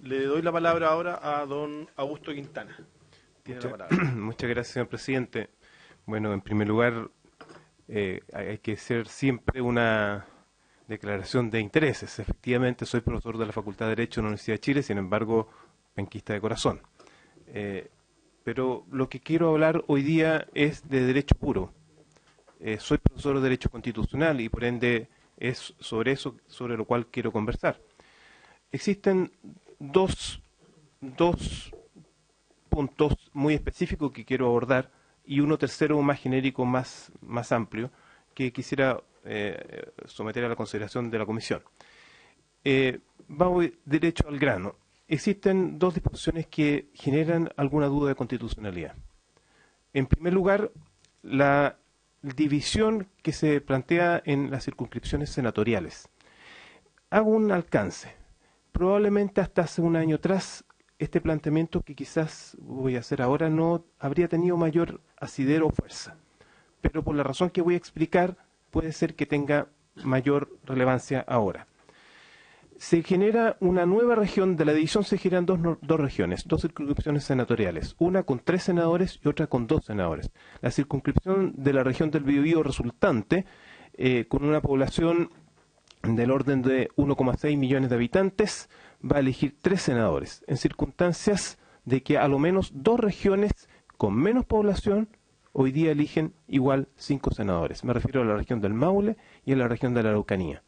Le doy la palabra ahora a don Augusto Quintana. Tiene la palabra. Muchas gracias, señor presidente. Bueno, en primer lugar, hay que hacer siempre una declaración de intereses. Efectivamente, soy profesor de la Facultad de Derecho de la Universidad de Chile, sin embargo, penquista de corazón. Pero lo que quiero hablar hoy día es de derecho puro. Soy profesor de Derecho Constitucional y por ende es sobre eso sobre lo cual quiero conversar. Existen dos puntos muy específicos que quiero abordar y uno tercero más genérico, más amplio, que quisiera someter a la consideración de la comisión. Vamos derecho al grano. Existen dos disposiciones que generan alguna duda de constitucionalidad. En primer lugar, la división que se plantea en las circunscripciones senatoriales. Hago un alcance. Probablemente hasta hace un año atrás este planteamiento que quizás voy a hacer ahora no habría tenido mayor asidero o fuerza, pero por la razón que voy a explicar puede ser que tenga mayor relevancia ahora. Se genera una nueva región, de la división se generan dos regiones, dos circunscripciones senatoriales, una con 3 senadores y otra con 2 senadores. La circunscripción de la región del Biobío resultante, con una población del orden de 1,6 millones de habitantes, va a elegir 3 senadores, en circunstancias de que a lo menos 2 regiones con menos población hoy día eligen igual 5 senadores. Me refiero a la región del Maule y a la región de la Araucanía.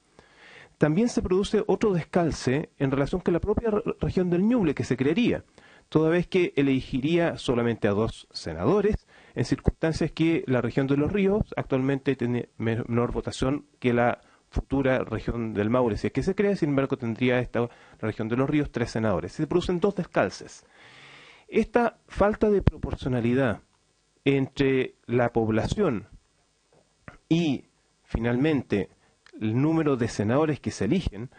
También se produce otro descalce en relación con la propia región del Ñuble que se crearía, toda vez que elegiría solamente a 2 senadores, en circunstancias que la región de los Ríos actualmente tiene menor votación que la futura región del Maule, si es que se crea, sin embargo tendría la región de los Ríos 3 senadores. Se producen 2 descalces. Esta falta de proporcionalidad entre la población y finalmente el número de senadores que se eligen,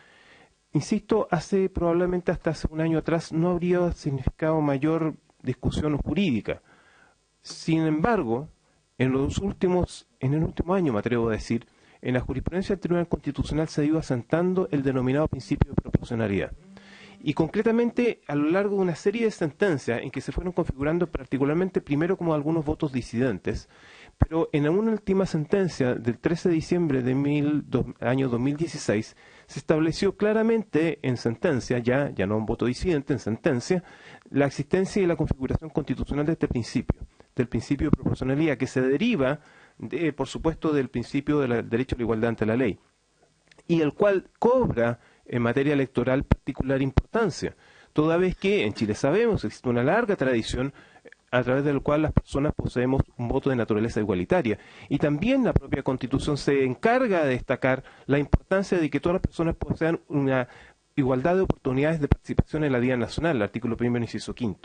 insisto, probablemente hasta hace un año atrás no habría significado mayor discusión jurídica. Sin embargo, en el último año, me atrevo a decir, en la jurisprudencia del Tribunal Constitucional se ha ido asentando el denominado principio de proporcionalidad. Y concretamente, a lo largo de una serie de sentencias en que se fueron configurando particularmente primero como algunos votos disidentes, pero en una última sentencia del 13 de diciembre del año 2016 se estableció claramente en sentencia, ya no un voto disidente, en sentencia, la existencia y la configuración constitucional de este principio, del principio de proporcionalidad, que se deriva, por supuesto, del principio del derecho a la igualdad ante la ley, y el cual cobra en materia electoral particular importancia, toda vez que en Chile sabemos existe una larga tradición a través de la cual las personas poseemos un voto de naturaleza igualitaria. Y también la propia Constitución se encarga de destacar la importancia de que todas las personas posean una igualdad de oportunidades de participación en la vida nacional, el artículo 1, inciso 5.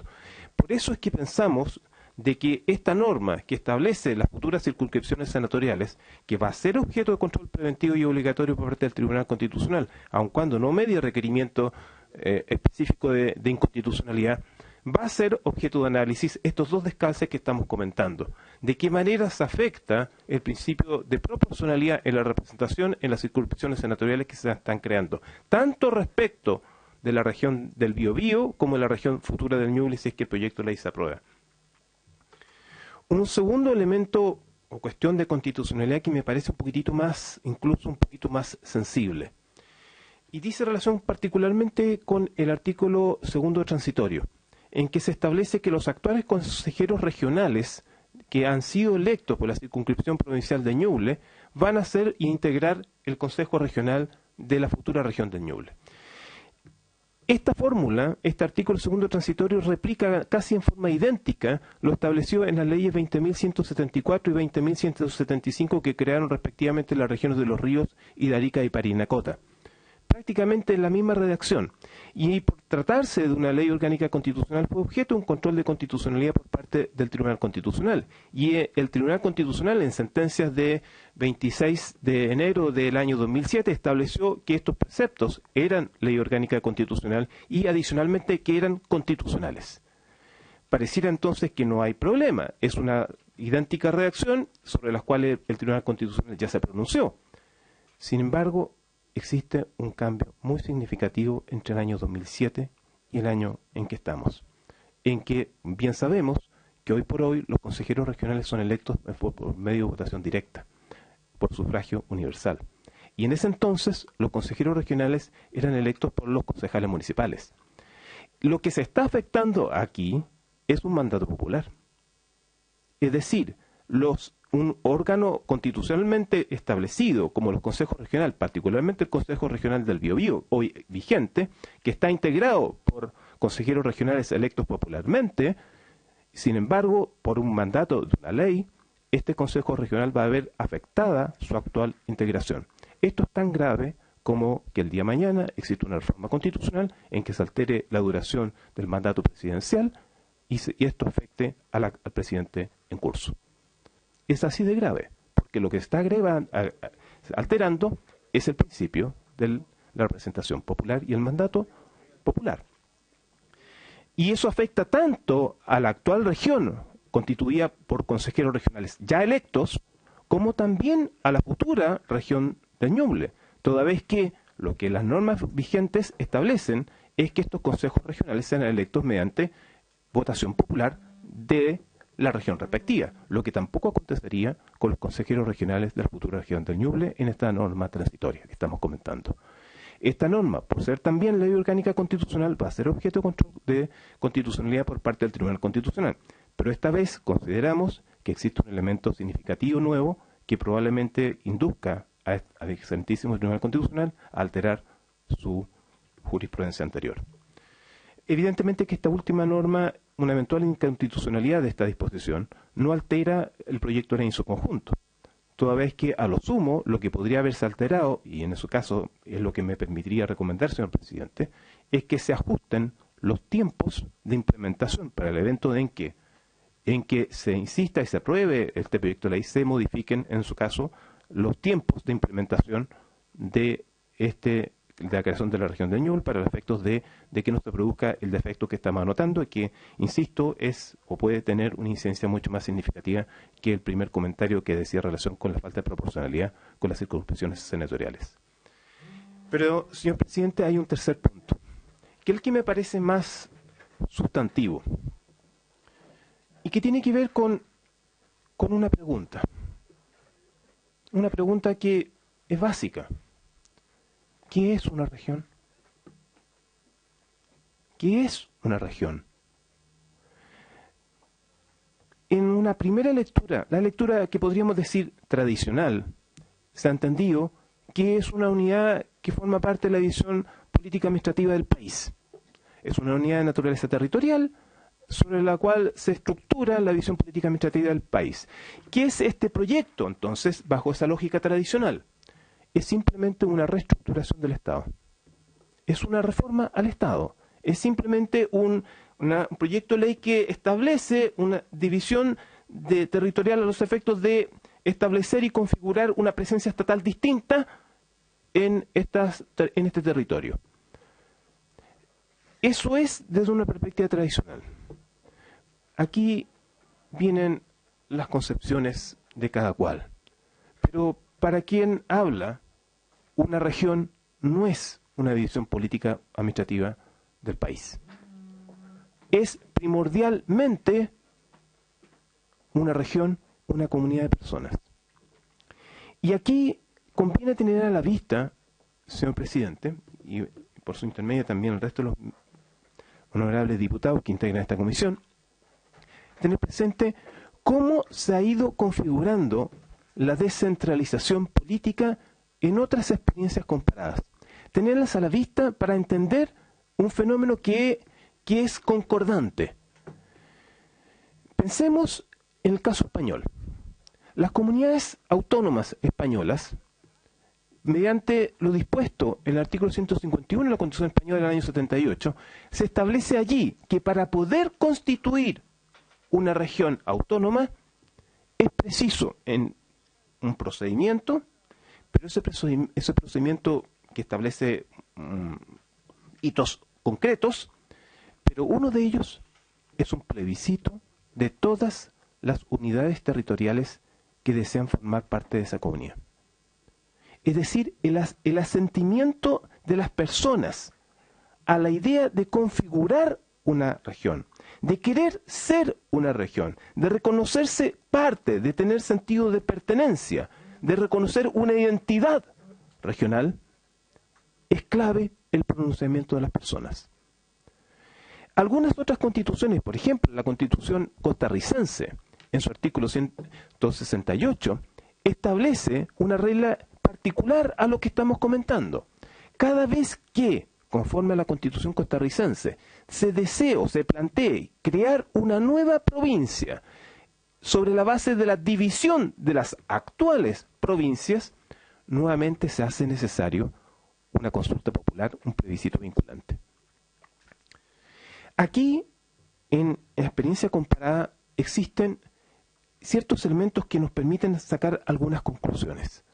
Por eso es que pensamos de que esta norma que establece las futuras circunscripciones senatoriales, que va a ser objeto de control preventivo y obligatorio por parte del Tribunal Constitucional, aun cuando no medie requerimiento específico de inconstitucionalidad, va a ser objeto de análisis estos 2 descalces que estamos comentando. ¿De qué manera se afecta el principio de proporcionalidad en la representación en las circunscripciones senatoriales que se están creando? Tanto respecto de la región del Biobío como de la región futura del Ñuble, si es que el proyecto de ley se aprueba. Un segundo elemento o cuestión de constitucionalidad que me parece incluso un poquito más sensible. Y dice relación particularmente con el artículo 2 transitorio, en que se establece que los actuales consejeros regionales que han sido electos por la circunscripción provincial de Ñuble van a ser e integrar el Consejo Regional de la futura región del Ñuble. Esta fórmula, este artículo 2 transitorio, replica casi en forma idéntica lo establecido en las leyes 20.174 y 20.175 que crearon respectivamente las regiones de Los Ríos y de Arica y Parinacota. Prácticamente en la misma redacción, y por tratarse de una ley orgánica constitucional fue objeto de un control de constitucionalidad por parte del Tribunal Constitucional, y el Tribunal Constitucional en sentencias de 26 de enero del año 2007 estableció que estos preceptos eran ley orgánica constitucional y adicionalmente que eran constitucionales. Pareciera entonces que no hay problema, es una idéntica redacción sobre las cuales el Tribunal Constitucional ya se pronunció. Sin embargo, existe un cambio muy significativo entre el año 2007 y el año en que estamos, en que bien sabemos que hoy por hoy los consejeros regionales son electos por medio de votación directa, por sufragio universal. Y en ese entonces los consejeros regionales eran electos por los concejales municipales. Lo que se está afectando aquí es un mandato popular. Es decir, un órgano constitucionalmente establecido como los consejos regionales, particularmente el Consejo Regional del Biobío, hoy vigente, que está integrado por consejeros regionales electos popularmente, sin embargo, por un mandato de una ley, este Consejo Regional va a ver afectada su actual integración. Esto es tan grave como que el día de mañana existe una reforma constitucional en que se altere la duración del mandato presidencial y esto afecte al presidente en curso. Es así de grave, porque lo que está alterando es el principio de la representación popular y el mandato popular. Y eso afecta tanto a la actual región, constituida por consejeros regionales ya electos, como también a la futura región del Ñuble, toda vez que lo que las normas vigentes establecen es que estos consejos regionales sean electos mediante votación popular de la región respectiva, lo que tampoco acontecería con los consejeros regionales de la futura región del Ñuble en esta norma transitoria que estamos comentando. Esta norma, por ser también ley orgánica constitucional, va a ser objeto de constitucionalidad por parte del Tribunal Constitucional, pero esta vez consideramos que existe un elemento significativo nuevo que probablemente induzca al excelentísimo Tribunal Constitucional a alterar su jurisprudencia anterior. Evidentemente que esta última norma, una eventual inconstitucionalidad de esta disposición, no altera el proyecto de ley en su conjunto, toda vez que a lo sumo lo que podría haberse alterado, y en ese caso es lo que me permitiría recomendar, señor presidente, es que se ajusten los tiempos de implementación para el evento en que se insista y se apruebe este proyecto de ley, se modifiquen en su caso los tiempos de implementación de la creación de la región del Ñuble para los efectos de que no se produzca el defecto que estamos anotando y que, insisto, es o puede tener una incidencia mucho más significativa que el primer comentario que decía relación con la falta de proporcionalidad con las circunscripciones senatoriales. Pero, señor presidente, hay un tercer punto, que es el que me parece más sustantivo y que tiene que ver con una pregunta. Una pregunta que es básica. ¿Qué es una región? ¿Qué es una región? En una primera lectura, la lectura que podríamos decir tradicional, se ha entendido que es una unidad que forma parte de la división política administrativa del país. Es una unidad de naturaleza territorial sobre la cual se estructura la división política administrativa del país. ¿Qué es este proyecto, entonces, bajo esa lógica tradicional? Es simplemente una reestructuración del Estado. Es una reforma al Estado. Es simplemente un proyecto de ley que establece una división territorial a los efectos de establecer y configurar una presencia estatal distinta en este territorio. Eso es desde una perspectiva tradicional. Aquí vienen las concepciones de cada cual. Pero para quien habla, una región no es una división política administrativa del país. Es primordialmente una región, una comunidad de personas. Y aquí conviene tener a la vista, señor presidente, y por su intermedio también el resto de los honorables diputados que integran esta comisión, tener presente cómo se ha ido configurando la descentralización política en otras experiencias comparadas. Tenerlas a la vista para entender un fenómeno que es concordante. Pensemos en el caso español. Las comunidades autónomas españolas, mediante lo dispuesto en el artículo 151 de la Constitución Española del año 78, se establece allí que para poder constituir una región autónoma es preciso en un procedimiento, pero ese procedimiento que establece hitos concretos, pero uno de ellos es un plebiscito de todas las unidades territoriales que desean formar parte de esa comunidad. Es decir, el asentimiento de las personas a la idea de configurar una región, de querer ser una región, de reconocerse parte, de tener sentido de pertenencia, de reconocer una identidad regional, es clave el pronunciamiento de las personas. Algunas otras constituciones, por ejemplo, la Constitución costarricense, en su artículo 168, establece una regla particular a lo que estamos comentando. Cada vez que, conforme a la Constitución costarricense, se desee o se plantee crear una nueva provincia sobre la base de la división de las actuales provincias, nuevamente se hace necesario una consulta popular, un plebiscito vinculante. Aquí, en experiencia comparada, existen ciertos elementos que nos permiten sacar algunas conclusiones.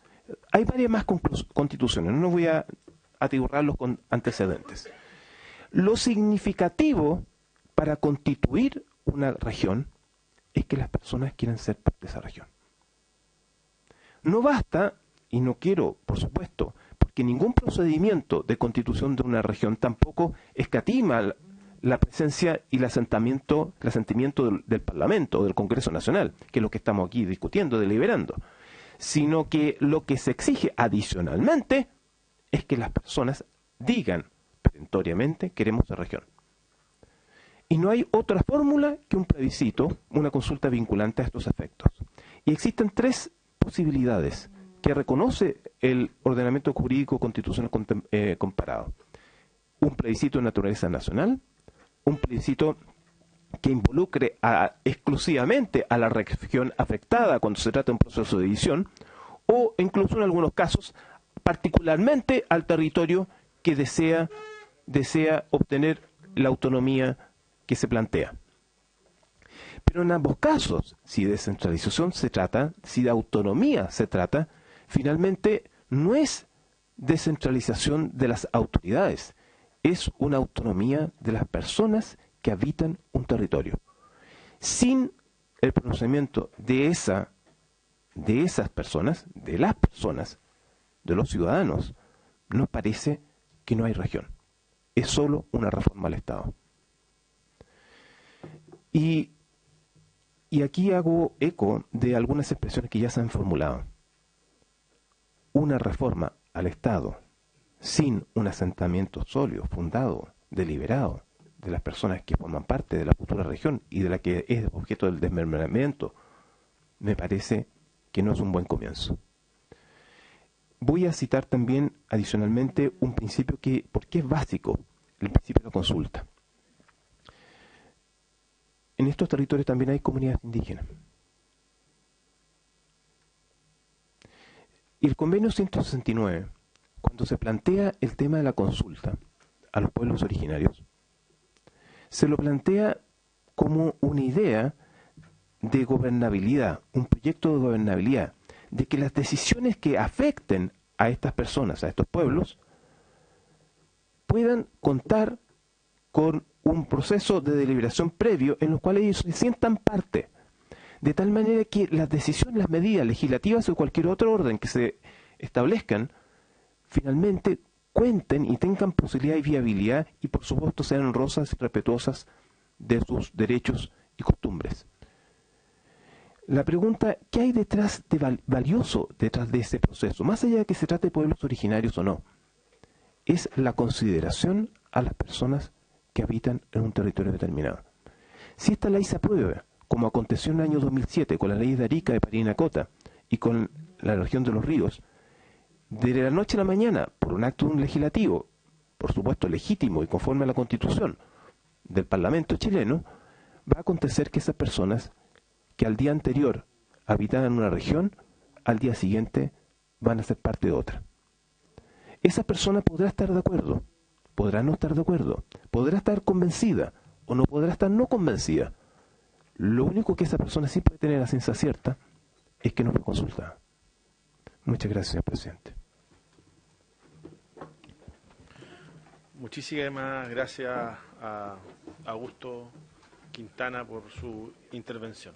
Hay varias más constituciones, no voy a atiborrarlos con antecedentes. Lo significativo para constituir una región es que las personas quieran ser parte de esa región. No basta, y no quiero, por supuesto, porque ningún procedimiento de constitución de una región tampoco escatima la presencia y el asentimiento del Parlamento o del Congreso Nacional, que es lo que estamos aquí discutiendo, deliberando, sino que lo que se exige adicionalmente es que las personas digan perentoriamente queremos la región. Y no hay otra fórmula que un plebiscito, una consulta vinculante a estos efectos. Y existen tres posibilidades que reconoce el ordenamiento jurídico constitucional comparado. Un plebiscito de naturaleza nacional, un plebiscito que involucre exclusivamente a la región afectada cuando se trata de un proceso de división, o incluso en algunos casos, particularmente al territorio que desea obtener la autonomía que se plantea. Pero en ambos casos, si de descentralización se trata, si de autonomía se trata, finalmente no es descentralización de las autoridades, es una autonomía de las personas que habitan un territorio. Sin el pronunciamiento de esas personas, de las personas, de los ciudadanos, nos parece que no hay región. Es solo una reforma al Estado. Y aquí hago eco de algunas expresiones que ya se han formulado. Una reforma al Estado sin un asentamiento sólido, fundado, deliberado, de las personas que forman parte de la futura región y de la que es objeto del desmembramiento, me parece que no es un buen comienzo. Voy a citar también adicionalmente un principio porque es básico, el principio de la consulta. En estos territorios también hay comunidades indígenas. Y el convenio 169, cuando se plantea el tema de la consulta a los pueblos originarios, se lo plantea como una idea de gobernabilidad, un proyecto de gobernabilidad, de que las decisiones que afecten a estas personas, a estos pueblos, puedan contar con un proceso de deliberación previo en los cuales ellos se sientan parte, de tal manera que las decisiones, las medidas legislativas o cualquier otro orden que se establezcan, finalmente cuenten y tengan posibilidad y viabilidad y por supuesto sean honrosas y respetuosas de sus derechos y costumbres. La pregunta, ¿qué hay detrás de valioso detrás de ese proceso? Más allá de que se trate de pueblos originarios o no, es la consideración a las personas que habitan en un territorio determinado. Si esta ley se aprueba, como aconteció en el año 2007 con la ley de Arica, de Parinacota y con la región de los ríos, de la noche a la mañana, por un acto legislativo, por supuesto legítimo y conforme a la Constitución del Parlamento chileno, va a acontecer que esas personas que al día anterior habitaban en una región, al día siguiente van a ser parte de otra. Esa persona podrá estar de acuerdo, podrá no estar de acuerdo, podrá estar convencida o no podrá estar no convencida. Lo único que esa persona sí puede tener a ciencia cierta es que no fue consultada. Muchas gracias, señor presidente. Muchísimas gracias a Augusto Quintana por su intervención.